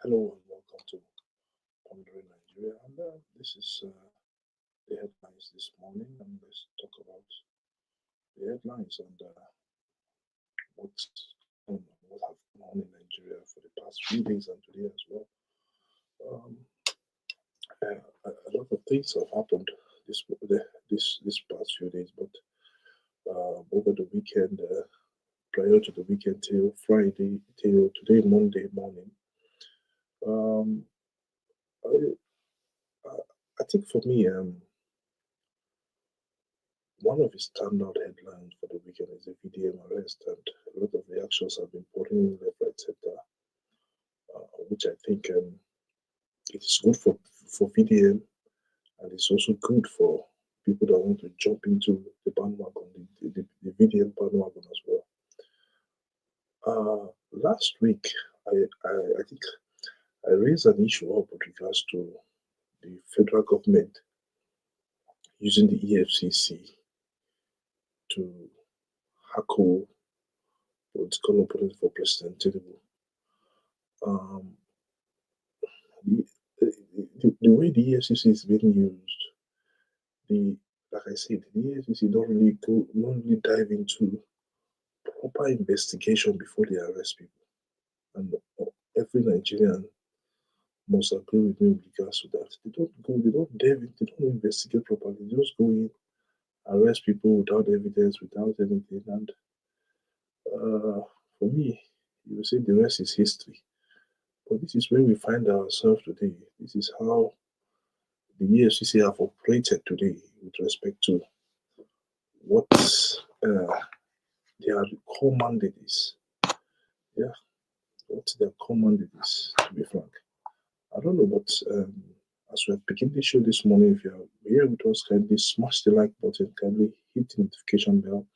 Hello and welcome to Pondering Nigeria. And this is the headlines this morning. And let's talk about the headlines and what's what have gone on in Nigeria for the past few days and today as well. Um, a lot of things have happened this past few days, but over the weekend, prior to the weekend till Friday till today Monday morning, um, I, I think for me, one of his standout headlines for the weekend is the VDM arrest, and a lot of reactions have been pouring in left, right, center, which I think it is good for VDM, and it's also good for people that want to jump into the bandwagon, the VDM bandwagon as well. Last week, I think I raised an issue up with regards to the federal government using the EFCC to hackle political opponents for President Tinubu. Um, the way the EFCC is being used, the like I said, the EFCC don't really dive into proper investigation before they arrest people, and every Nigerian must agree with me with regards to that. They don't dive in, they don't investigate properly. They just go in, arrest people without evidence, without anything, and uh, for me, you will say the rest is history. But this is where we find ourselves today. This is how the EFCC have operated today with respect to what their core mandate is. Yeah, what their core mandate is, to be frank. I don't know, but as we have begun the show this morning, if you are here with us, kindly smash the like button, kindly hit the notification bell.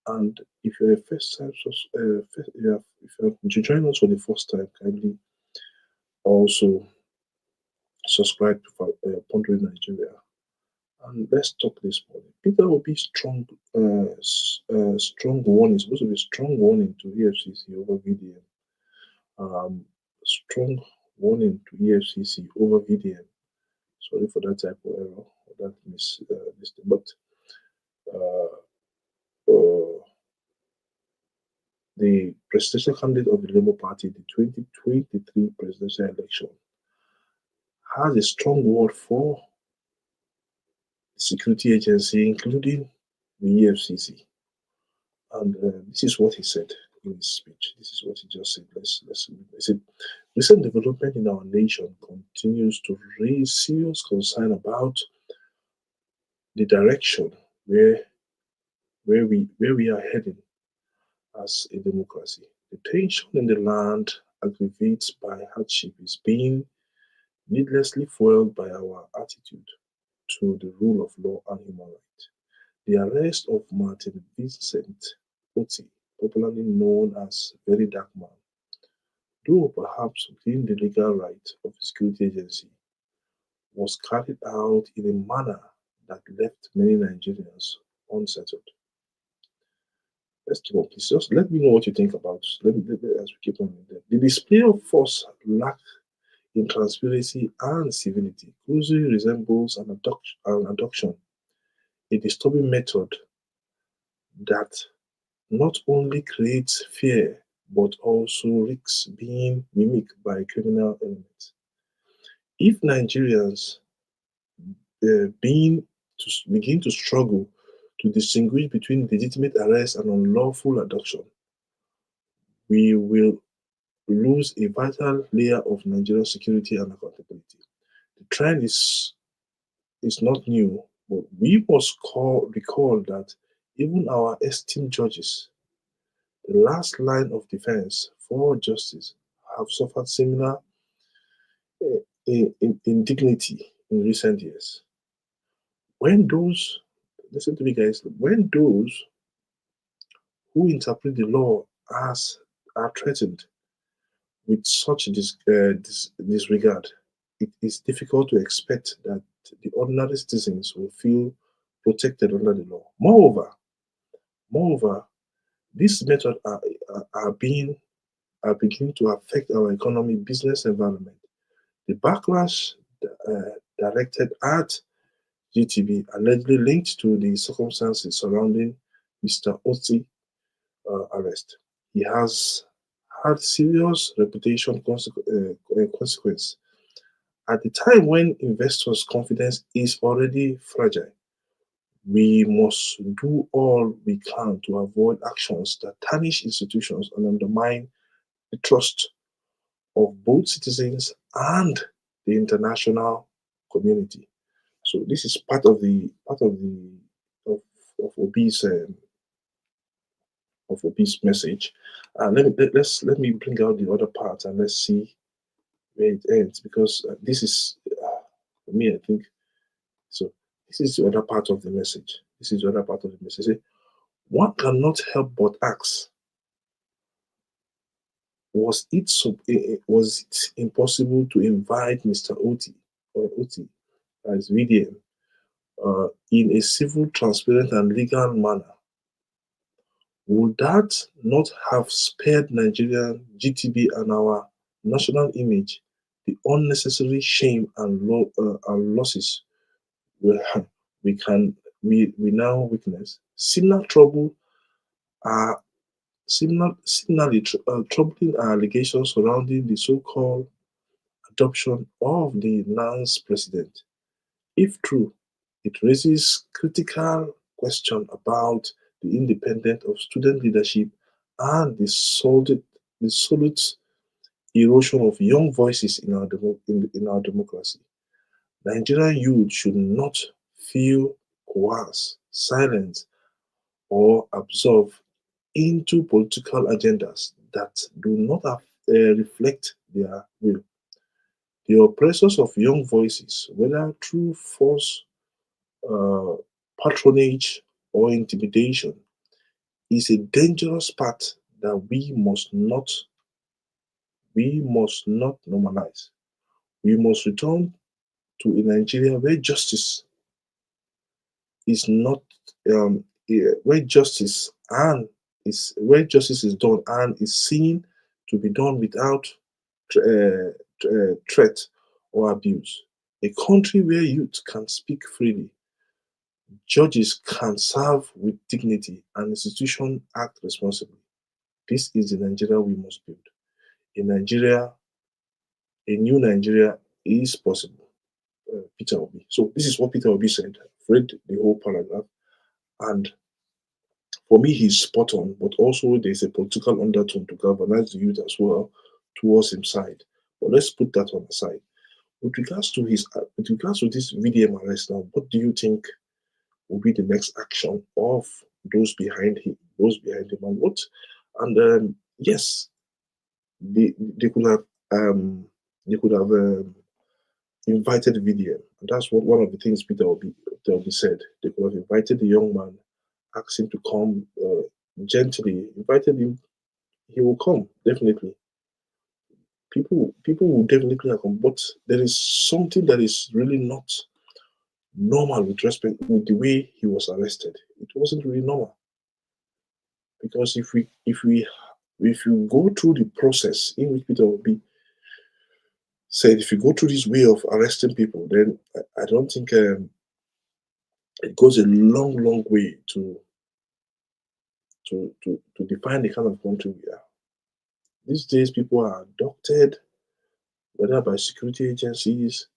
And if you're a first time, if you join us for the first time, kindly also subscribe to Pondering Nigeria. And let's talk this morning. Peter will be strong warning. Supposed to be strong warning to EFCC over VDM. Um, Strong warning to EFCC over VDM. Sorry for that type of error or that mistake. But uh, uh, the presidential candidate of the Labour Party, the 2023 presidential election, has a strong word for the security agency, including the EFCC. And this is what he said in his speech. This is what he just said. Let's listen. Recent development in our nation continues to raise serious concern about the direction where we are heading as a democracy. The tension in the land aggravated by hardship is being needlessly fueled by our attitude to the rule of law and human rights. The arrest of Martin Vincent Oti, popularly known as VeryDarkMan, though perhaps within the legal right of a security agency, was carried out in a manner that left many Nigerians unsettled. Let's keep on, please. Just let me know what you think about. As we keep on with that. The display of force lacked in transparency and civility closely resembles an abduction, a disturbing method that not only creates fear but also risks being mimicked by criminal elements. If Nigerians begin to struggle to distinguish between legitimate arrest and unlawful abduction, we will lose a vital layer of Nigerian security and accountability. The trend is not new, but we must recall that even our esteemed judges, the last line of defense for justice, have suffered similar indignity in recent years. When those, listen to me, guys, when those who interpret the law as are threatened with such disregard, it is difficult to expect that the ordinary citizens will feel protected under the law. Moreover, these methods are being are beginning to affect our economy, business environment. The backlash directed at GTB allegedly linked to the circumstances surrounding Mr. Oti arrest. He has had serious reputation consequence at the time when investors' confidence is already fragile. We must do all we can to avoid actions that tarnish institutions and undermine the trust of both citizens and the international community. So this is of, of Obi's message. Let me bring out the other part and let's see where it ends, because this is for me, I think so. This is the other part of the message. This is the other part of the message. Say, one cannot help but ask, was it impossible to invite Mr. Oti or Oti as VDM in a civil, transparent, and legal manner? Would that not have spared Nigerian GTB and our national image the unnecessary shame and losses we, we can we now witness? Are similarly troubling allegations surrounding the so-called adoption of the Nance president. If true, it raises critical question about the independence of student leadership and the solid erosion of young voices in in our democracy. Nigerian youth should not feel coerced, silenced, or absorbed into political agendas that do not reflect their will. The oppressors of young voices, whether through force, uh, patronage, or intimidation, is a dangerous path that we must not normalize. We must return to a Nigeria where justice is not where justice is done and is seen to be done without threat or abuse. A country where youth can speak freely, judges can serve with dignity, and institutions act responsibly. This is the Nigeria we must build. A Nigeria, a new Nigeria is possible. Peter Obi. So this is what Peter Obi said. I've read the whole paragraph, and for me, he's spot on. But also, there's a political undertone to galvanize the youth as well towards his side. But let's put that on the side. With regards to this VDM arrest now, what do you think will be the next action of those behind him, and what? And yes, they could have um, invited VDM, and that's what one of the things Peter Obi said. They could have invited the young man, asked him to come gently, invited him. He will come definitely. People will definitely come, but there is something that is really not normal with respect with the way he was arrested. It wasn't really normal, because if you go through the process in which Peter Obi said, if you go through this way of arresting people, then I don't think it goes a long way to define the kind of country we are. These days, people are abducted, whether by security agencies,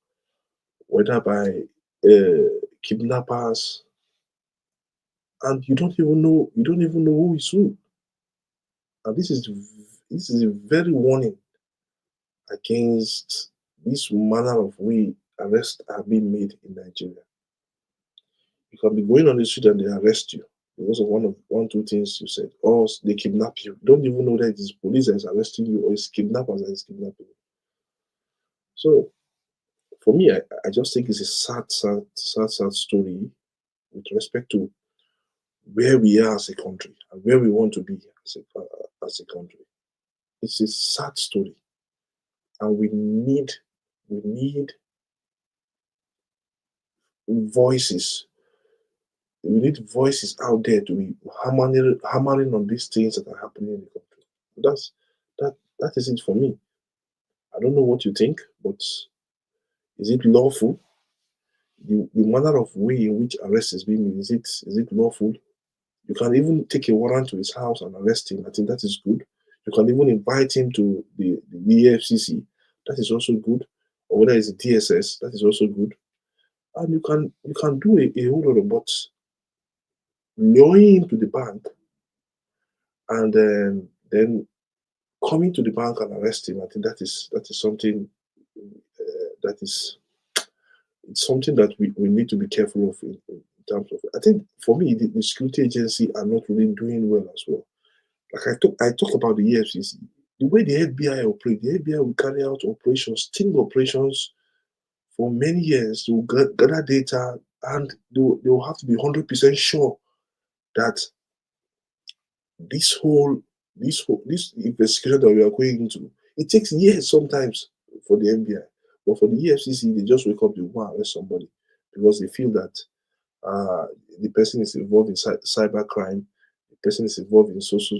whether by kidnappers, and you don't even know who is who. And this is a very warning against this manner of way arrests are being made in Nigeria. You can be going on the street and they arrest you because of one, two things you said, or they kidnap you. You don't even know that it is police that is arresting you or it's kidnappers that is kidnapping you. So for me, I just think it's a sad story with respect to where we are as a country and where we want to be as a country. It's a sad story, and we need voices. We need voices out there to be hammering on these things that are happening in the country. That's that That is it for me. I don't know what you think, but is it lawful? The manner of way in which arrest is being made, is it lawful? You can even take a warrant to his house and arrest him. I think that is good. You can even invite him to the EFCC. That is also good. Or whether it's DSS, that is also good. And you can do a whole lot of, but luring him to the bank and then coming to the bank and arrest him, I think that is something that is it's something that we need to be careful of in terms of. I think for me, the security agency are not really doing well as well. Like I talk about the EFCC, the way the FBI operate. The FBI will carry out operations, sting operations for many years to gather data, and they will have to be 100% sure that this whole this investigation that we are going into, it takes years sometimes for the FBI, but for the EFCC, they just wake up, they want to arrest somebody because they feel that uh, the person is involved in cyber crime, the person is involved in social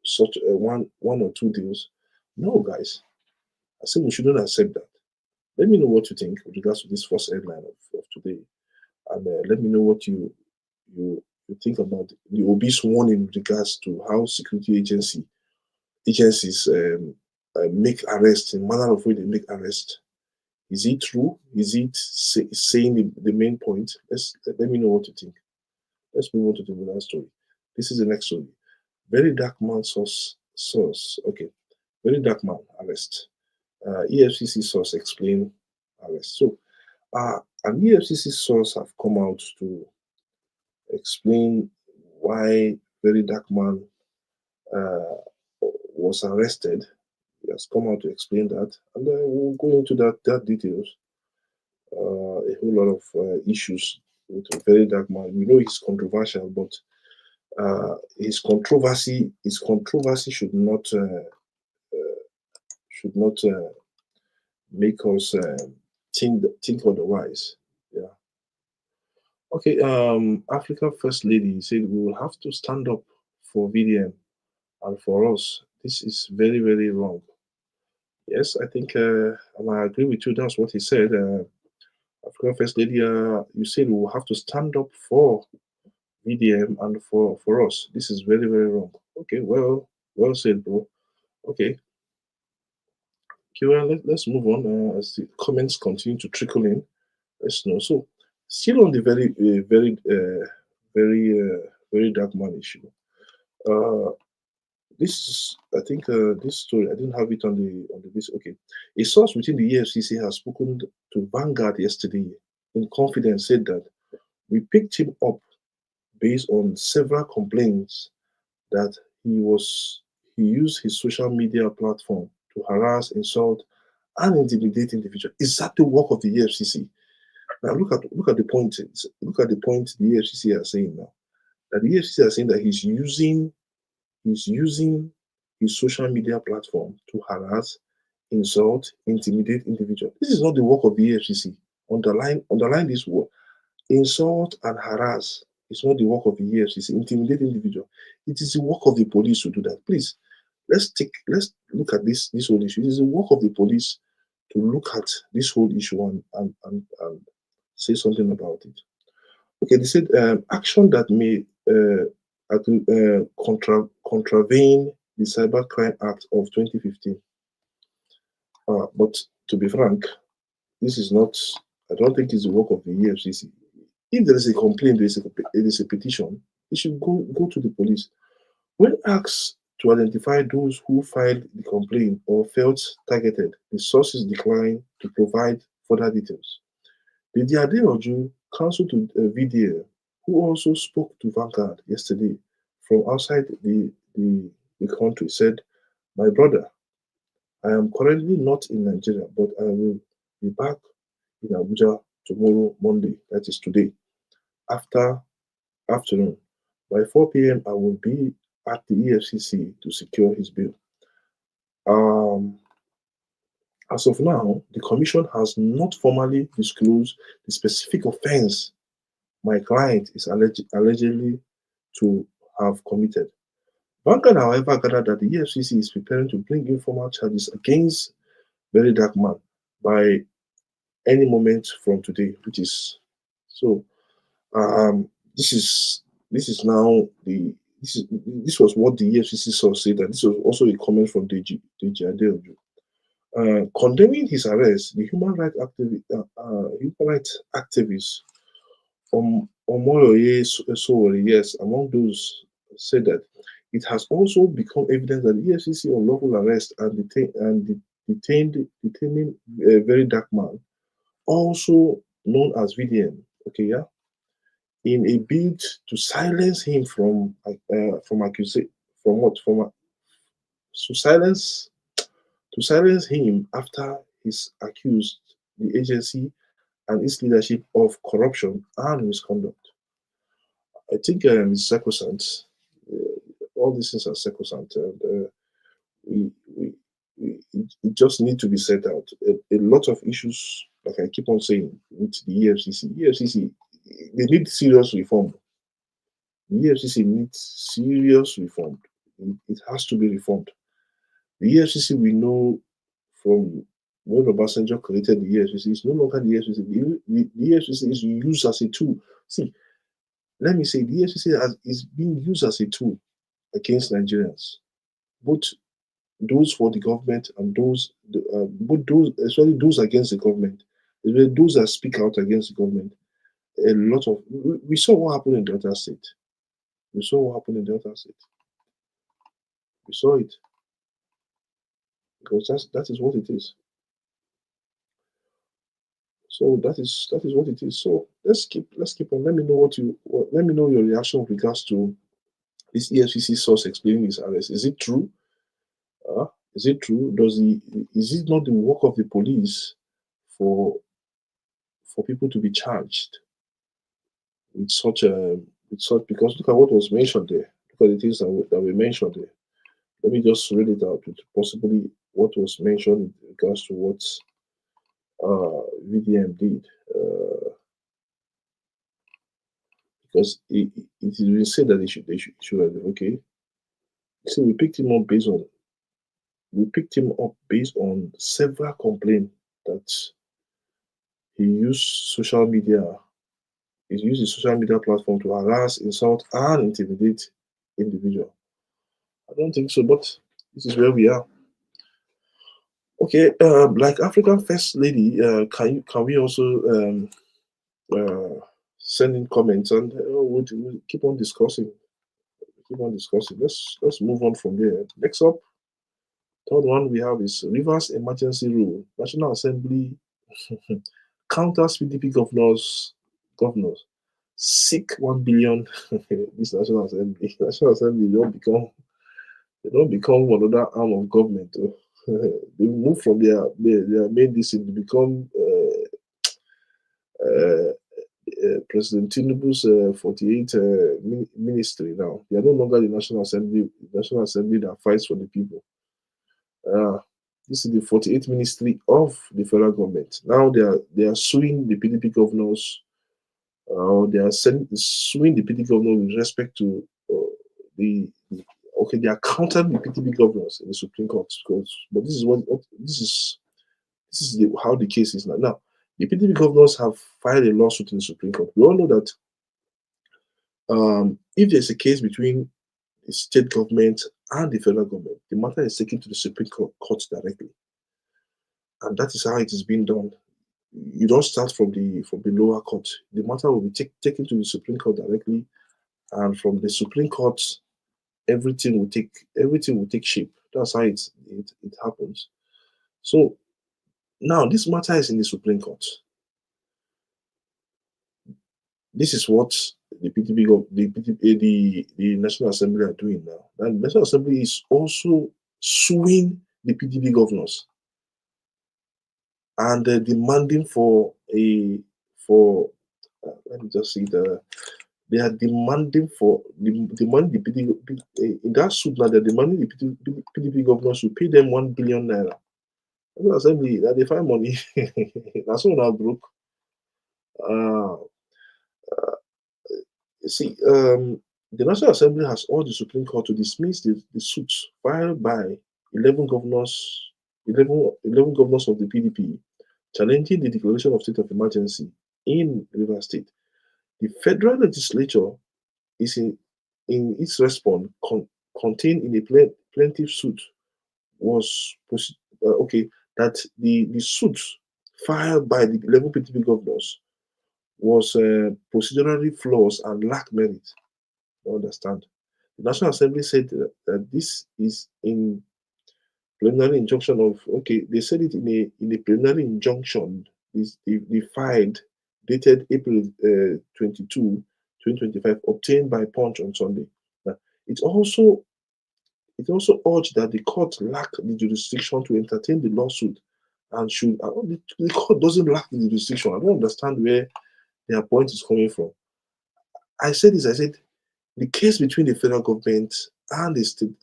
such one or two deals. No, guys, I say we shouldn't accept that. Let me know what you think with regards to this first headline of today, and let me know what you think about the obese warning with regards to how security agencies make arrests, in manner of way they make arrests. Is it true? Is it saying the main point? Let me know what you think. Let's move on to the next story. This is the next story. Very dark man source. Okay, very dark man arrest. EFCC source explain arrest. So, an EFCC source have come out to explain why very dark man uh, was arrested. He has come out to explain that, and we'll go into that details. A whole lot of issues with a very dark man. We know he's controversial, but his controversy should not make us think otherwise. Yeah. Okay. Africa First Lady said we will have to stand up for VDM and for us. This is very very wrong. Yes, I think I agree with you. That's what he said. Africa First Lady, you said we will have to stand up for VDM and for us. This is very very wrong. Okay, well said, bro. Okay, okay. Well, let's move on as the comments continue to trickle in. Let's know. So, still on the very dark man issue. Uh, this is, I think, this story. I didn't have it on the list. Okay, a source within the EFCC has spoken to Vanguard yesterday in confidence. Said that we picked him up based on several complaints that he used his social media platform to harass, insult, and intimidate individuals. Is that the work of the EFCC? Now look at the point. Look at the point the EFCC are saying now. That the EFCC are saying that he's using his social media platform to harass, insult, intimidate individuals. This is not the work of the EFCC. Underline this word. Insult and harass is not the work of the EFCC. Intimidate individual. It is the work of the police to do that. Please, let's look at this whole issue. It is the work of the police to look at this whole issue and say something about it. Okay, they said action that may contravene the Cybercrime Act of 2015. But to be frank, this is not. I don't think it's the work of the EFCC. If there is a complaint, there is a petition, it should go to the police. When asked to identify those who filed the complaint or felt targeted, the sources declined to provide further details. Lydia Aderoju, counsel to VDA, who also spoke to Vanguard yesterday from outside the country, said, "My brother, I am currently not in Nigeria, but I will be back in Abuja tomorrow, Monday, that is today, after afternoon. By 4 p.m., I will be at the EFCC to secure his bail." Um, as of now, the Commission has not formally disclosed the specific offense my client is allegedly to have committed. Vanguard, however, gathered that the EFCC is preparing to bring informal charges against VeryDarkMan by any moment from today, which is so. Um, this is now this was what the EFCC source said, and this was also a comment from Deji Adeoju. Condemning his arrest, the human rights activist Omoyoye Sowore, yes, among those said that it has also become evident that the EFCC unlawful arrest and detaining a very dark man, also known as VDM, okay, yeah, in a bid to silence him from accusation, from what from to silence him after he's accused the agency and its leadership of corruption and misconduct. I think it's sacrosanct. All these things are sacrosanct, and we, we, it just need to be set out. A lot of issues, like I keep on saying, with the EFCC. EFCC, they need serious reform. The EFCC needs serious reform. It has to be reformed. The EFCC we know from when Obasanjo created the EFCC is no longer the EFCC. The EFCC is used as a tool. See, let me say the EFCC is being used as a tool against Nigerians, both those for the government and both those, especially those against the government, those that speak out against the government. A lot of we saw what happened in Delta State. We saw what happened in Delta State. We saw it because that is what it is. So that is what it is. So let's keep on. Let me know let me know your reaction with regards to this EFCC source explaining his arrest. Is it true? Is it true? Is it not the work of the police for people to be charged with such because look at what was mentioned there. Look at the things that were mentioned there. Let me just read it out with possibly what was mentioned in regards to what VDM did. Because it has been said that they should have, okay. So we picked him up based on several complaints that he used social media. He's used his social media platform to harass, insult, and intimidate individuals. I don't think so, but this is where we are. Okay, like African First Lady, can we also send in comments and we'll keep on discussing. Let's move on from there. Next up, third one we have is reverse emergency rule. National Assembly counters PDP governors seek 1 billion. This National Assembly. National Assembly don't become another arm of government. They move from their main decision to become President Tinubu's 48 ministry now. They are no longer the National Assembly that fights for the people. This is the 48th ministry of the federal government. Now they are suing the PDP governors. They are suing the PDP governors with respect to they are countering the PDP governors in the Supreme Court. But this is how the case is now. Now, the PDP governors have filed a lawsuit in the Supreme Court. We all know that if there's a case between the state government and the federal government, the matter is taken to the Supreme Court directly, and that is how it is being done. You don't start from the lower court. The matter will be taken to the Supreme Court directly, and from the Supreme Court, everything will take shape. That's how it happens. So now this matter is in the Supreme Court. This is what the National Assembly are doing now. And the National Assembly is also suing the PDP governors and demanding for let me just see they are demanding the PDP in that suit now. They're demanding the PDP governors to pay them 1 billion naira. National Assembly that they find money. That's all now broke. See, The National Assembly has urged the Supreme Court to dismiss the suits filed by 11 governors, 11 governors of the PDP challenging the declaration of state of emergency in Rivers State. The federal legislature is in its response contained in a plaintiff suit was okay that the suit filed by the 11 PDP governors was procedurally flawed and lacked merit. You understand? The National Assembly said that this is in preliminary injunction of okay. They said it in a preliminary injunction. This they filed dated April 22, 2025, obtained by Punch on Sunday. Now, it also it also urged that the court lack the jurisdiction to entertain the lawsuit and should the court doesn't lack the jurisdiction. I don't understand where their point is coming from. I said this. I said the case between the federal government and the state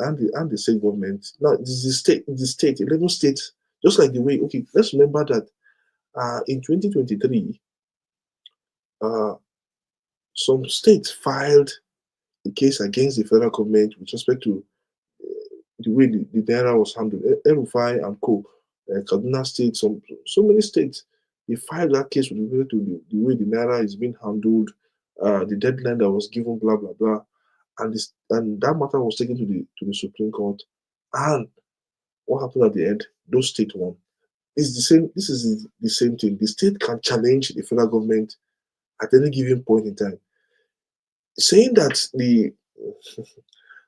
government. Now, this is the state, 11 states, just like the way. Okay, let's remember that in 2023, uh, some states filed a case against the federal government with respect to the way the naira was handled. El-Rufai and Co. Kaduna State, so many states, they filed that case with respect to the way the naira is being handled, the deadline that was given, blah blah blah. And that matter was taken to the Supreme Court. And what happened at the end? Those states won. It's the same. This is the same thing. The state can challenge the federal government at any given point in time, saying that the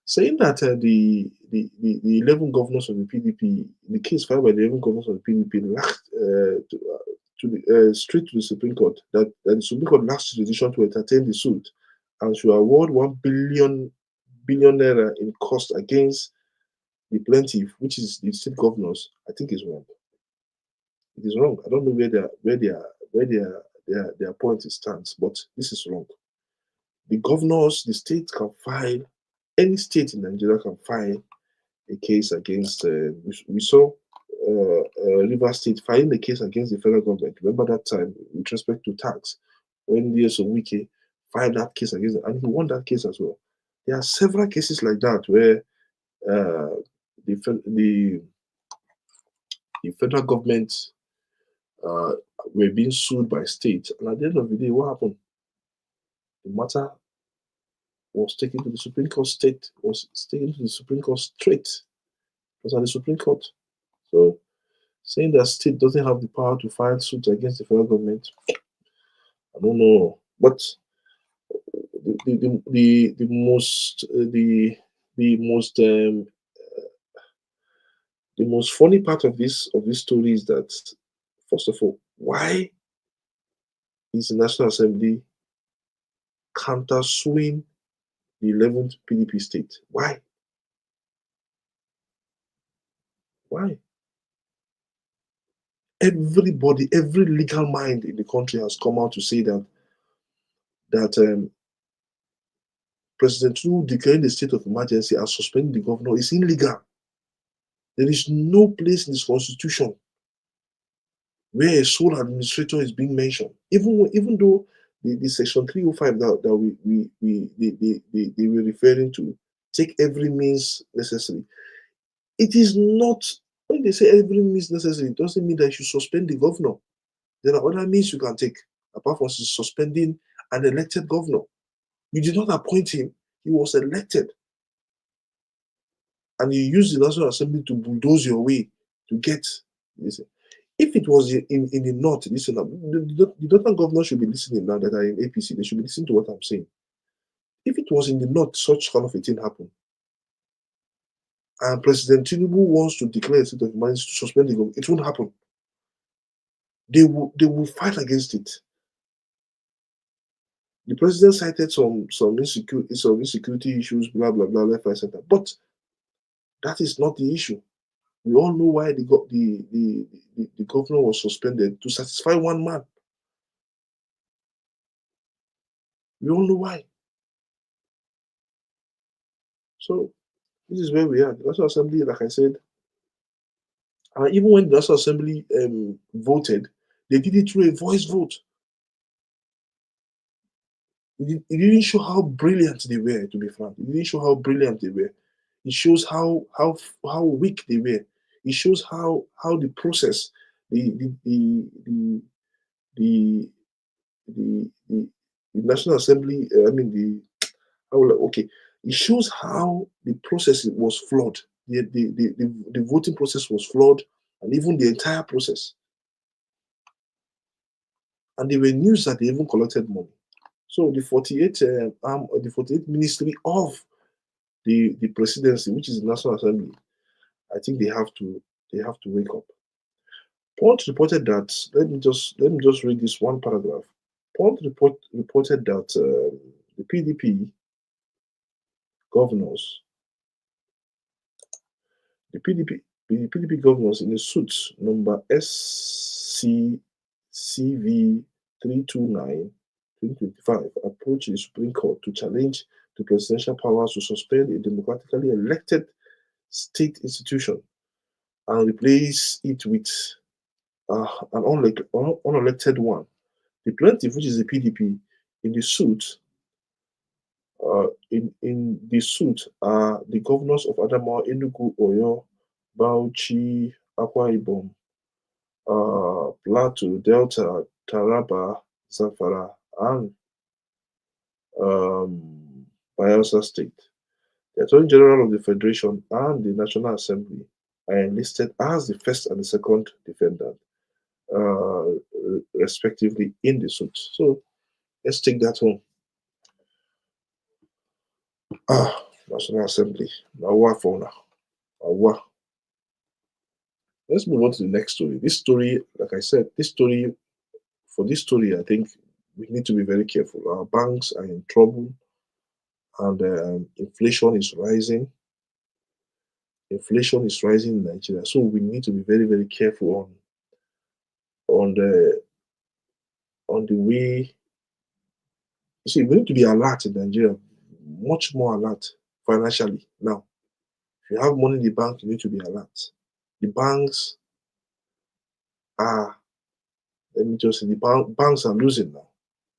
saying that the 11 governors of the PDP, the case filed by the 11 governors of the PDP lacked straight to the Supreme Court, that the Supreme Court lacks jurisdiction to entertain the suit and should award 1 billion naira in cost against the plaintiff, which is the state governors. I think is wrong. It is wrong. I don't know where their point stands, but this is wrong. The governors, the state can file, any state in Nigeria can file a case against. We saw River State filing a case against the federal government. Remember that time with respect to tax when years Wike filed that case against them, and he won that case as well. There are several cases like that where the federal government were being sued by state, and at the end of the day, what happened? The matter was taken to the Supreme Court. State was taken to the Supreme Court straight. It was at the Supreme Court. So saying that state doesn't have the power to file suit against the federal government, I don't know. But the most funny part of this story is that, first of all, why is the National Assembly countersuing the 11th PDP state? Why? Why? Everybody, every legal mind in the country has come out to say that President Tinubu declaring the state of emergency and suspending the governor is illegal. There is no place in this constitution where a sole administrator is being mentioned. Even though the section 305 that they were referring to take every means necessary. It is not, when they say every means necessary, it doesn't mean that you should suspend the governor. There are other means you can take, apart from suspending an elected governor. You did not appoint him, he was elected. And you use the National Assembly to bulldoze your way to get this. If it was in the north, listen up. The northern governors should be listening now that are in APC. They should be listening to what I'm saying. If it was in the north, such kind of a thing happened, and President Tinubu wants to declare a state of emergency to suspend the government, it won't happen. They will fight against it. The president cited some insecurity issues, blah blah blah, left, right, center. But that is not the issue. We all know why the governor was suspended, to satisfy one man. We all know why. So this is where we are. The National Assembly, like I said, and even when the National Assembly voted, they did it through a voice vote. It didn't show how brilliant they were, to be frank. It didn't show how brilliant they were. It shows how weak they were. It shows how the process, the the the the the, the, the National Assembly, I mean okay, it shows how the process was flawed. The voting process was flawed, and even the entire process. And there were news that they even collected money. So the 48 Ministry of the Presidency, which is the National Assembly, I think they have to wake up. Punch reported that. Let me just read this one paragraph. Punch reported that the PDP governors, the PDP, the PDP governors in a suit number SCCV 329 2025 approached the Supreme Court to challenge the presidential powers to suspend a democratically elected state institution and replace it with an unelected one. The plaintiff, which is the PDP, in the suit, are the governors of Adamawa, Enugu, Oyo, Bauchi, Akwa Ibom, Plateau, Delta, Taraba, Zamfara, and Bayelsa State. The Attorney General of the Federation and the National Assembly are enlisted as the first and the second defendant, uh, respectively, in the suit. So let's take that home. National Assembly. Now what for now? Let's move on to the next story. This story, like I said, for this story, I think we need to be very careful. Our banks are in trouble, and inflation is rising. Inflation is rising in Nigeria, so we need to be very, very careful on the way. You see, we need to be alert in Nigeria, much more alert financially now. If you have money in the bank, you need to be alert. The banks are, let me just say, banks are losing now.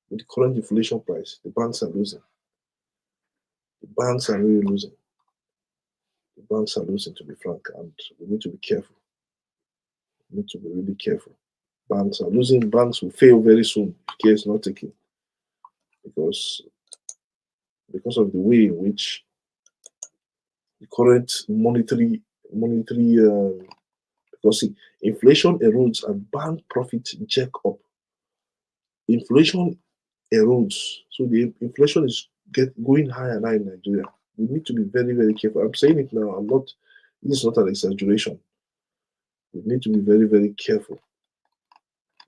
With the current inflation price, the banks are losing. The banks are really losing. The banks are losing, to be frank, and we need to be careful. We need to be really careful. Banks are losing. Banks will fail very soon if care is not taken, because of the way in which the current monetary because see, inflation erodes and bank profits jack up. Inflation erodes, so the inflation is going higher and higher in Nigeria. We need to be very, very careful. I'm saying it now. This is not an exaggeration. We need to be very, very careful,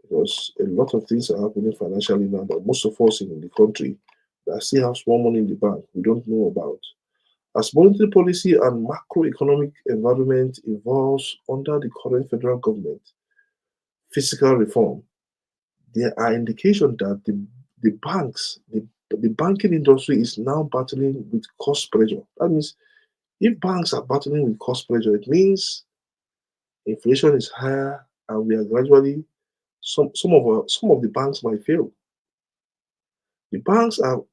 because a lot of things are happening financially now, but most of us in the country that still have small money in the bank, we don't know about. As monetary policy and macroeconomic environment evolves under the current federal government fiscal reform, there are indications that the banking industry is now battling with cost pressure. That means if banks are battling with cost pressure, it means inflation is higher, and we are gradually some of the banks might fail. The banks are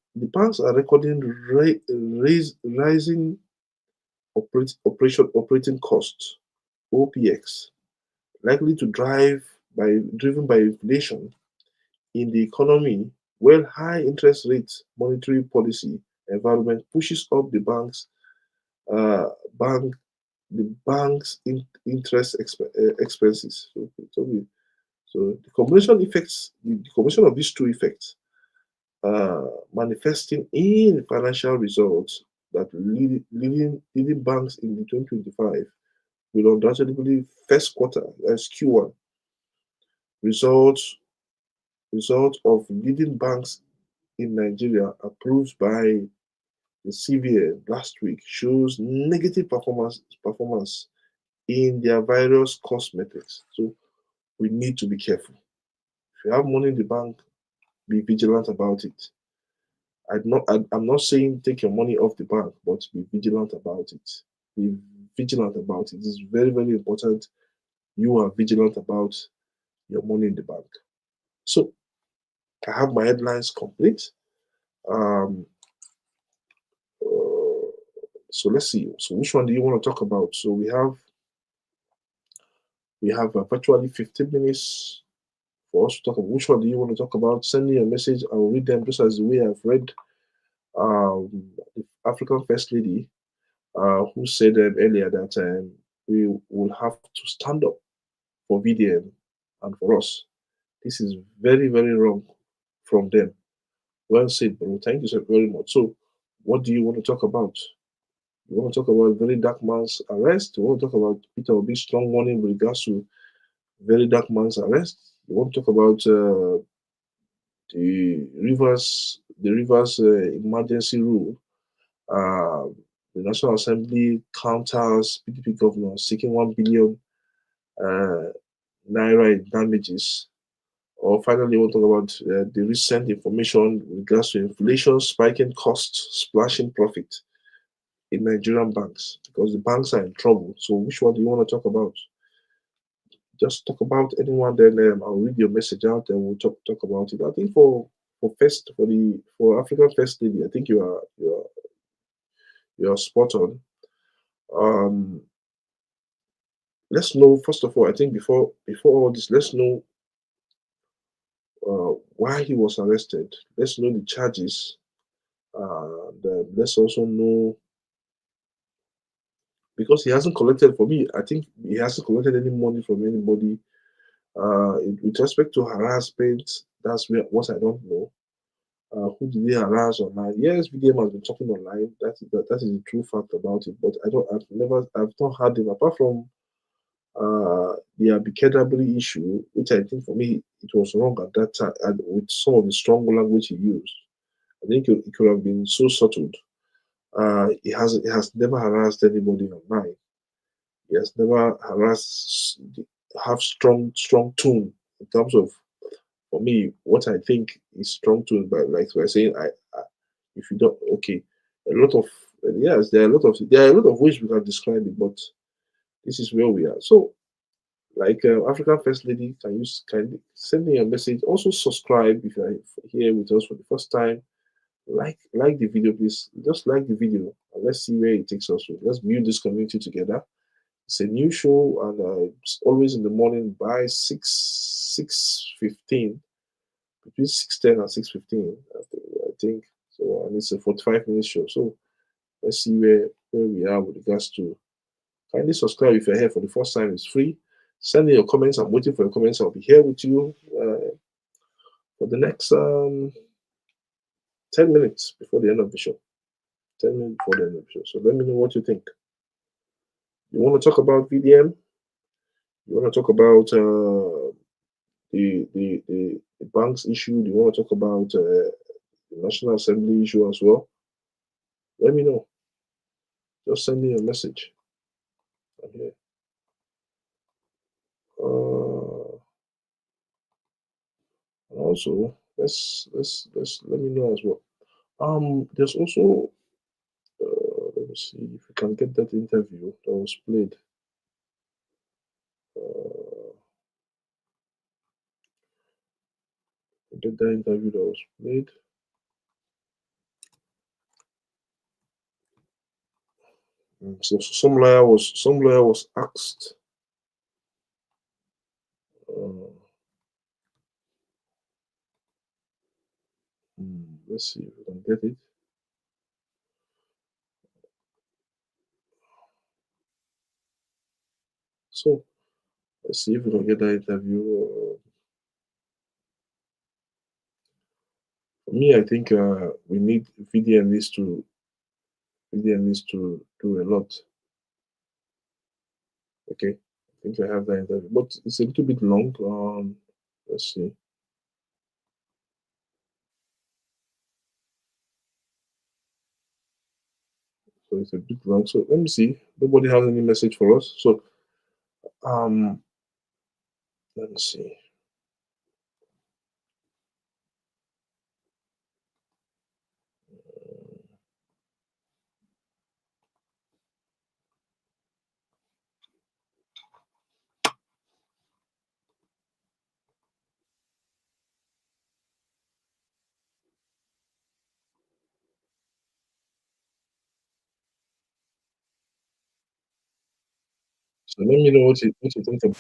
recording rising operating costs (OPX), likely to driven by inflation in the economy, while high interest rates monetary policy environment pushes up uh, bank the bank's interest expenses. So the combination of these two effects, manifesting in financial results that leading banks in the 2025 will undoubtedly first quarter as Q1 results of leading banks in Nigeria approved by the CBN last week shows negative performance in their various cost metrics. So we need to be careful. If you have money in the bank, be vigilant about it. I'm not saying take your money off the bank, but be vigilant about it. Be vigilant about it. It's very, very important you are vigilant about your money in the bank. So I have my headlines complete. Um, so let's see. So which one do you want to talk about? So we have virtually 15 minutes for us to talk about. Which one do you want to talk about? Send me a message. I will read them just as the way I've read the African First Lady, who said earlier that we will have to stand up for VDM and for us. This is very, very wrong from them. Well said, bro. Thank you so very much. So, what do you want to talk about? You want to talk about VeryDarkMan's arrest? You want to talk about Peter Obi's strong warning with regards to VeryDarkMan's arrest? You want to talk about the Rivers emergency rule? Uh, the National Assembly counters PDP governor seeking 1 billion uh, naira in damages. Or finally, we'll talk about the recent information with regards to inflation, spiking costs, splashing profit in Nigerian banks because the banks are in trouble. So, which one do you want to talk about? Just talk about anyone, then I'll read your message out and we'll talk about it. I think for African First Lady, I think you are spot on. Um, let's know first of all. I think before all this, let's know why he was arrested. Let's know the charges. And let's also know because he hasn't collected for me. I think he hasn't collected any money from anybody. With respect to harassment, that's what I don't know. Who did they harass online? Yes, VDM has been talking online. That is the true fact about it. But I've not heard him apart from the Abikedabri issue, which I think for me it was wrong at that time, and with some of the strong language he used. I think it could have been so subtle. He has never harassed anybody online. He has never harassed, have strong tone in terms of, for me, what I think is strong tone. But like we're saying, if you don't, okay, a lot of yes, there are a lot of ways we can describe it, but this is where we are. So, like African First Lady, can send me a message? Also, subscribe if you're here with us for the first time. Like the video, please. Just like the video, and let's see where it takes us. Let's build this community together. It's a new show, and it's always in the morning by 6:15, between 6:10 and 6:15. I think so, and it's a 45-minute show. So let's see where we are with regards to. Kindly subscribe if you're here for the first time. It's free. Send me your comments. I'm waiting for your comments. I'll be here with you for the next 10 minutes before the end of the show. 10 minutes before the end of the show. So let me know what you think. You want to talk about VDM? You want to talk about the bank's issue? Do you want to talk about the National Assembly issue as well? Let me know. Just send me a message. I'm here. And also, let's let me know as well. There's also let me see if we can get that interview that was played. Uh, get that interview that was played. So some lawyer was asked. Uh, let's see if we can get it. So let's see if we can get that interview. For me, I think we need VDM needs to do a lot. Okay, I think I have that interview, but it's a little bit long. Let's see. So it's a bit long. So let me see. Nobody has any message for us. So um, let me see. So let me know what you think about.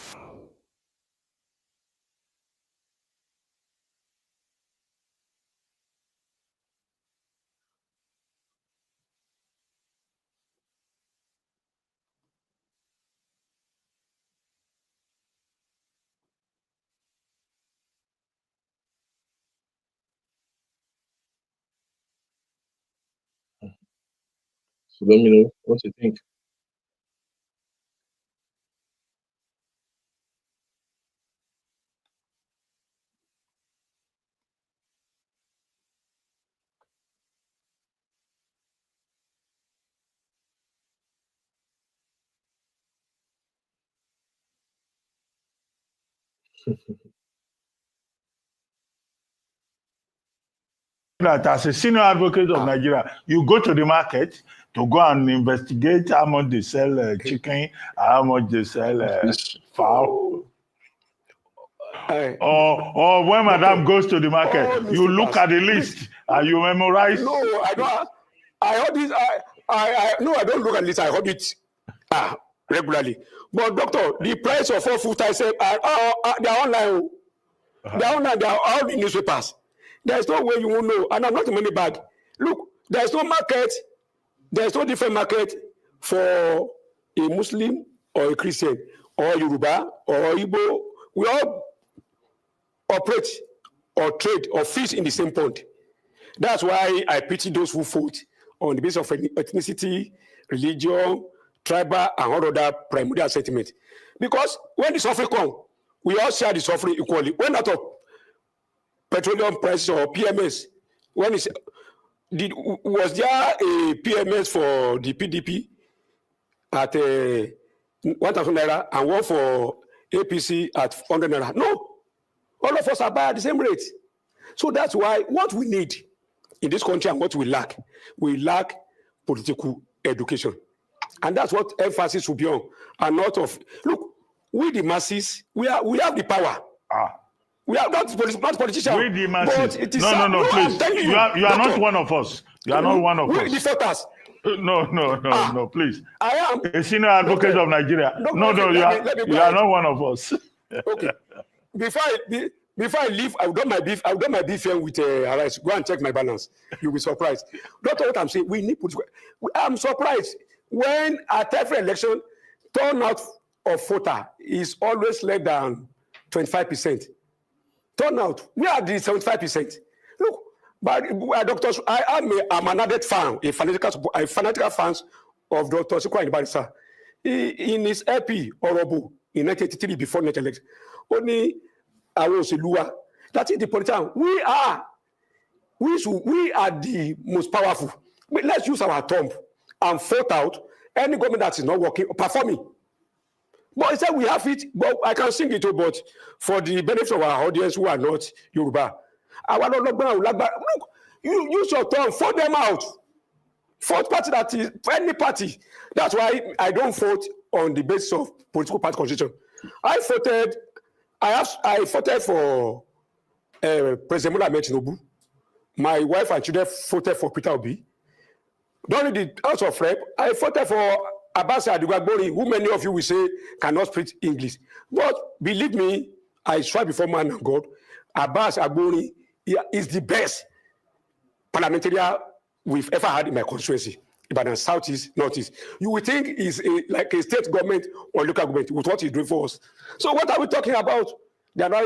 So let me know what you think. That as a senior advocate of Nigeria, you go to the market to go and investigate how much they sell chicken, how much they sell fowl. Or when Madam goes to the market, you look at the list and you memorize. No, I don't. I heard this. No, I don't look at the list. I heard it regularly. But doctor, the price of all food I said they are online. They are online. They are all in newspapers. There is no way you won't know. And I'm not a money bag. Look, there is no market. There is no different market for a Muslim or a Christian or Yoruba or Igbo. We all operate or trade or fish in the same pond. That's why I pity those who vote on the basis of ethnicity, religion, tribal, and all other primordial sentiment. Because when the suffering comes, we all share the suffering equally. When out of petroleum prices or PMS, was there a PMS for the PDP at 1,000 naira and one for APC at 100 naira? No. All of us are buying at the same rate. So that's why what we need in this country and what we lack political education. And that's what emphasis will be on. And not of, look, we the masses, we have the power. We are not politicians. We the masses. But it is no, please. You are not one of us. You are not one of us. We the voters. No, please. I am a senior advocate of Nigeria. No, you are not one of us. Okay. Before I leave, I've done my beef here with Arise. Go and check my balance. You'll be surprised. That's what I'm saying. We need political. I'm surprised when at every election, turnout of voter is always less than 25%. Turnout, we are the 75%. Look, but doctors, I'm an added fan, a fanatical fan of Dr. Sukwa Barisa. In his LP, Orobo, in 1983, before next election, only that is the politician. We are the most powerful. But let's use our thumb and vote out any government that is not working or performing. But instead we have it, but I can sing it too, but for the benefit of our audience who are not Yoruba. Look, you use your thumb, vote them out. Vote party that is any party. That's why I don't vote on the basis of political party constitution. I voted for President Bola Ahmed Tinubu. My wife and children voted for Peter Obi. During the House of Rep, I voted for Abbas Adugbari, who many of you will say cannot speak English. But believe me, I swear before man and God, Abbas Agbori is the best parliamentarian we've ever had in my constituency. Ibadan Southeast, Northeast. You would think he's like a state government or local government with what he's doing for us. So what are we talking about?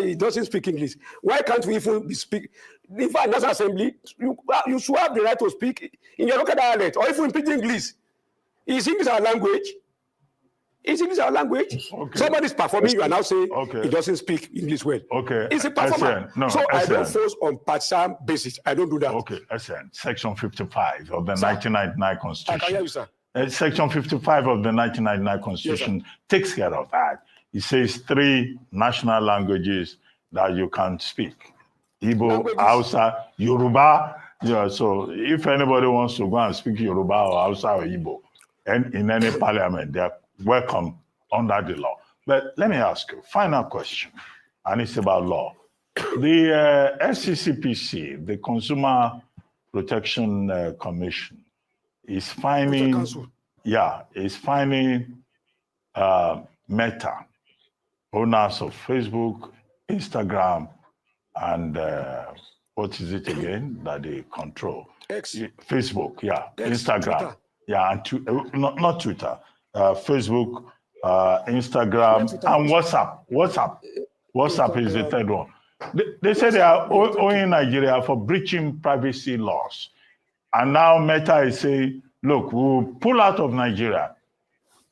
He doesn't speak English. Why can't we even speak? If I National Assembly, you should have the right to speak in your local dialect or even in English. Is English our language? Is English our language? Okay. Somebody's performing, you are now saying he doesn't speak English well. Okay. It's a performer. I don't force on partisan basis. I don't do that. Okay, Section 55 of the 1999 Constitution. I can hear you, sir. Section 55 of the 1999 Constitution takes care of that. It says 3 national languages that you can speak. Igbo, Hausa, Yoruba. Yeah, so if anybody wants to go and speak Yoruba or Hausa or Igbo, and in any parliament, they are welcome under the law. But let me ask you, final question, and it's about law. The SCCPC, the Consumer Protection Commission, is finding, Meta, owners of Facebook, Instagram, and what is it again that they control? X. Facebook, yeah, X, Instagram, Twitter. yeah, and not Twitter, Facebook, Instagram, and WhatsApp. WhatsApp is the third one. They say they are owing Nigeria for breaching privacy laws. And now Meta is saying, look, we'll pull out of Nigeria.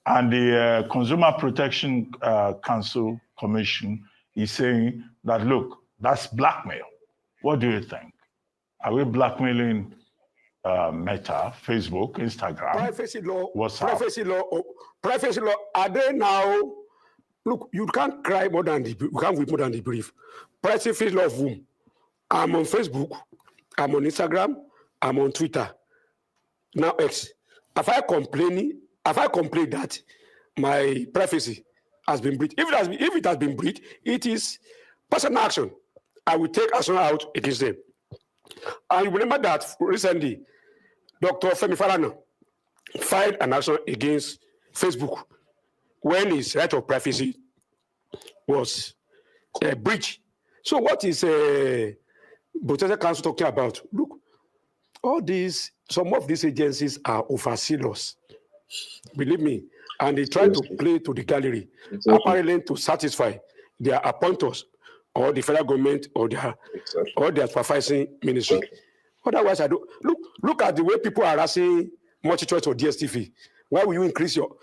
And the Consumer Protection Council Commission is saying that, look, that's blackmail. What do you think? Are we blackmailing Meta, Facebook, Instagram, privacy law, WhatsApp? privacy law, are they now? Look, you can't cry more than you can't weep more than the brief. Privacy law of whom? I'm on Facebook, I'm on Instagram, I'm on Twitter. Now X. If I complain that my privacy has been breached, if it has been breached, it is personal action. I will take action out against them. And you remember that recently, Dr. Femi Falana filed an action against Facebook when his right of privacy was breached. So what is Protected Council talking about? Look, some of these agencies are overzealous, believe me, and they try to play to the gallery, apparently to satisfy their appointers or the federal government or their supervising ministry. Otherwise, I don't look at the way people are harassing multi-choice or DSTV. Why will you increase your?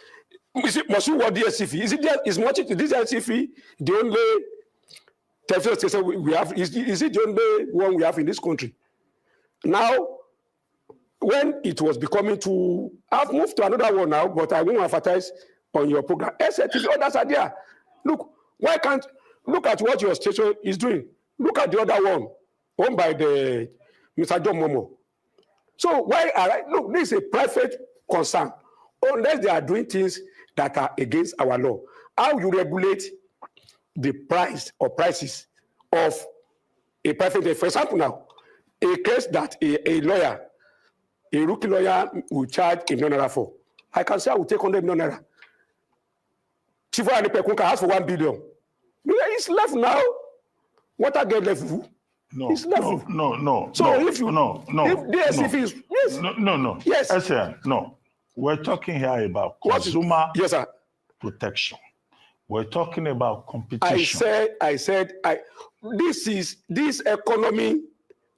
Must you want DSTV? Is DSTV the only television station we have? Is it the only one we have in this country? Now, when it was becoming too, I've moved to another one now, but I won't advertise on your program. STV, others are there. Look, why can't look at what your station is doing? Look at the other one, owned by the Mr. John Momo. So look, this is a private concern, unless they are doing things that are against our law. How you regulate the price or prices of a private, for example, now, a case that a lawyer, a rookie lawyer will charge $1 million for. I can say I will take $100 million. Chief Anipekun can ask for $1 billion. It's left now. What I get left? No, it's left. No. So no, if you, no, if DSTV is, yes. No. Yes. No. We're talking here about consumer yes, sir. protection. We're talking about competition. I said, this economy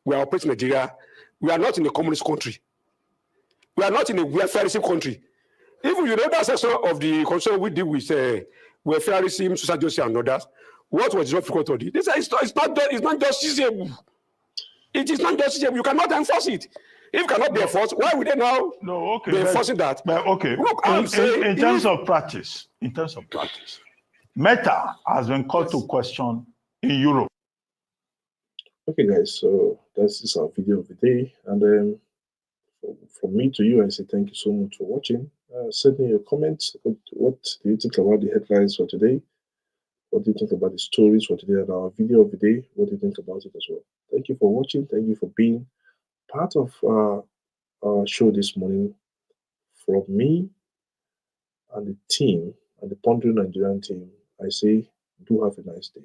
we are operating in Nigeria. We are not in a communist country. We are not in a welfareism country. Even you know that section of the constitution we deal with welfareism, social justice, and others. What was the difficulty? This is it's not justiciable. It is not justiciable. You cannot enforce it. If it cannot be enforced, why would they now be enforcing that? But okay. Look, in terms of practice, Meta has been called to question in Europe. Okay, guys, so this is our video of the day. And from me to you, I say thank you so much for watching. Send me your comments. What do you think about the headlines for today? What do you think about the stories for today and our video of the day? What do you think about it as well? Thank you for watching. Thank you for being part of our show this morning. From me and the team and the Pondering Nigerian team, I say do have a nice day.